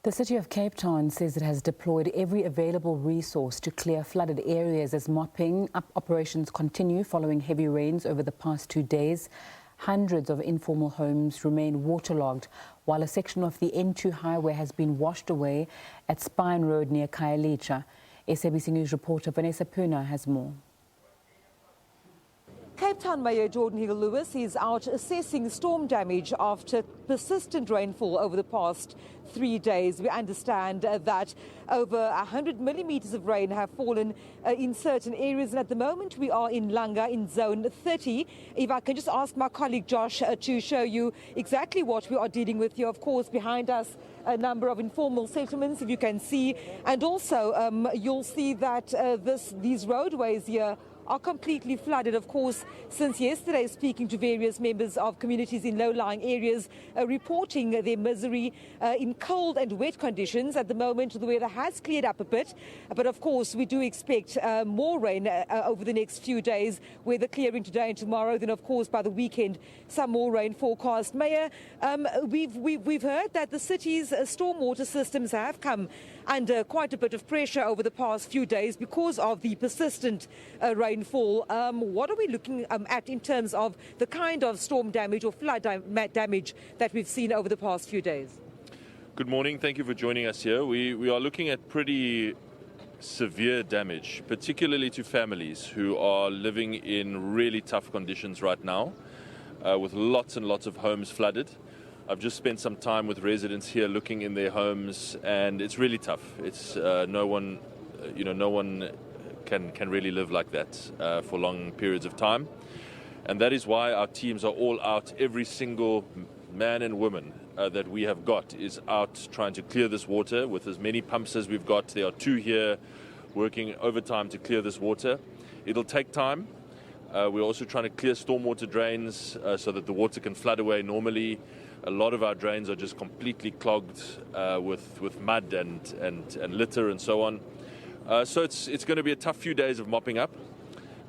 The City of Cape Town says it has deployed every available resource to clear flooded areas as mopping up operations continue following heavy rains over the past 2 days. Hundreds of informal homes remain waterlogged, while a section of the N2 highway has been washed away at Spine Road near Khayelitsha. SABC News reporter Vanessa Poonah has more. Cape Town Mayor Jordan Hill-Lewis is out assessing storm damage after persistent rainfall over the past 3 days. We understand that over 100 millimetres of rain have fallen in certain areas, and at the moment we are in Langa in zone 30. If I can just ask my colleague Josh to show you exactly what we are dealing with here. Of course, behind us a number of informal settlements, if you can see, and also you'll see that these roadways here are completely flooded. Of course, since yesterday, speaking to various members of communities in low-lying areas, reporting their misery in cold and wet conditions. At the moment, the weather has cleared up a bit, but of course, we do expect more rain over the next few days, weather clearing today and tomorrow. Then, of course, by the weekend, some more rain forecast. Mayor, we've heard that the city's stormwater systems have come under quite a bit of pressure over the past few days because of the persistent rainfall. What are we looking at in terms of the kind of storm damage or flood damage that we've seen over the past few days? Good morning. Thank you for joining us here. We are looking at pretty severe damage, particularly to families who are living in really tough conditions right now, with lots and lots of homes flooded. I've just spent some time with residents here looking in their homes, and it's really tough. It's no one can really live like that for long periods of time. And that is why our teams are all out. Every single man and woman that we have got is out trying to clear this water with as many pumps as we've got. There are 2 here working overtime to clear this water. It'll take time. We're also trying to clear stormwater drains so that the water can flood away normally. A lot of our drains are just completely clogged with mud and litter and so on. So it's going to be a tough few days of mopping up.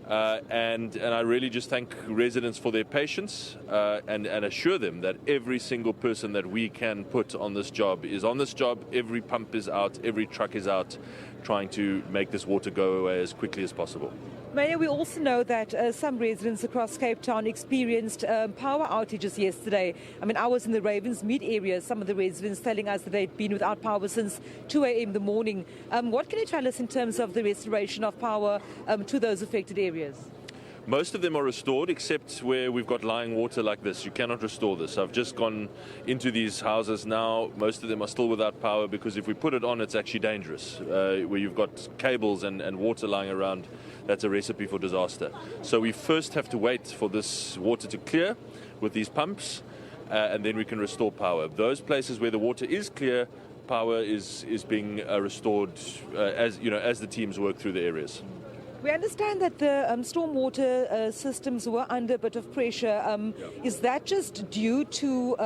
And I really just thank residents for their patience and assure them that every single person that we can put on this job is on this job. Every pump is out, every truck is out, trying to make this water go away as quickly as possible. Mayor, we also know that some residents across Cape Town experienced power outages yesterday. I mean, I was in the Ravensmead area, some of the residents telling us that they'd been without power since 2 a.m. in the morning. What can you tell us in terms of the restoration of power to those affected areas? Most of them are restored, except where we've got lying water like this. You cannot restore this. I've just gone into these houses now. Most of them are still without power because if we put it on, it's actually dangerous. Where you've got cables and water lying around, that's a recipe for disaster. So we first have to wait for this water to clear with these pumps, and then we can restore power. Those places where the water is clear, power is being restored as the teams work through the areas. We understand that the stormwater systems were under a bit of pressure. Is that just due to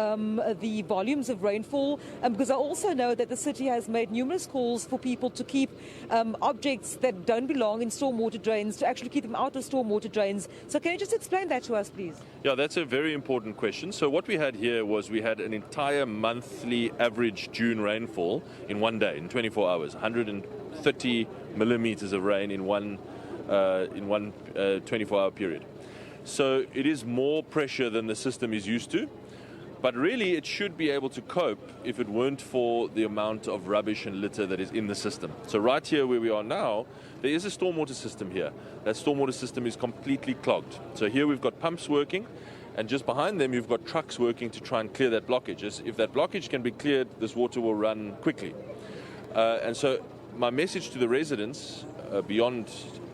the volumes of rainfall? Because I also know that the city has made numerous calls for people to keep objects that don't belong in stormwater drains, to actually keep them out of stormwater drains. So can you just explain that to us, please? Yeah, that's a very important question. So what we had here was we had an entire monthly average June rainfall in 1 day, in 24 hours, 130 millimeters of rain in one 24-hour period. So it is more pressure than the system is used to, but really it should be able to cope if it weren't for the amount of rubbish and litter that is in the system. So right here where we are now, there is a stormwater system here. That stormwater system is completely clogged. So here we've got pumps working, and just behind them you've got trucks working to try and clear that blockage. If that blockage can be cleared, this water will run quickly. And so my message to the residents, beyond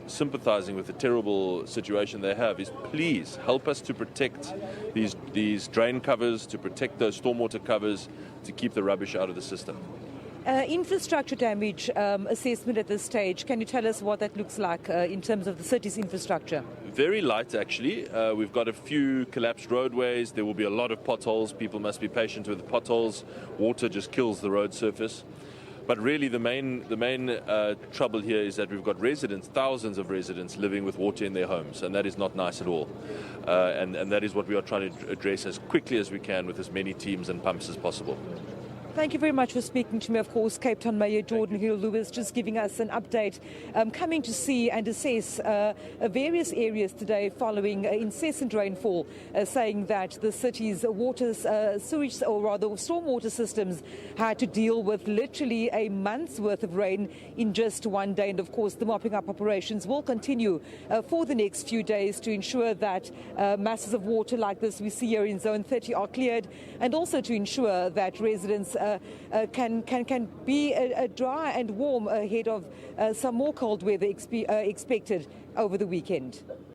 sympathizing with the terrible situation they have, is please help us to protect these drain covers, to protect those stormwater covers, to keep the rubbish out of the system. Infrastructure damage assessment at this stage, can you tell us what that looks like in terms of the city's infrastructure? Very light, actually. We've got a few collapsed roadways. There will be a lot of potholes. People must be patient with the potholes. Water just kills the road surface. But really the main trouble here is that we've got residents, thousands of residents living with water in their homes, and that is not nice at all. And that is what we are trying to address as quickly as we can with as many teams and pumps as possible. Thank you very much for speaking to me. Of course, Cape Town Mayor Jordan Hill-Lewis just giving us an update, coming to see and assess various areas today following incessant rainfall, saying that the city's sewage, or rather stormwater systems, had to deal with literally a month's worth of rain in just one day. And of course, the mopping up operations will continue for the next few days to ensure that masses of water like this we see here in Zone 30 are cleared, and also to ensure that residents can be dry and warm ahead of some more cold weather expected over the weekend.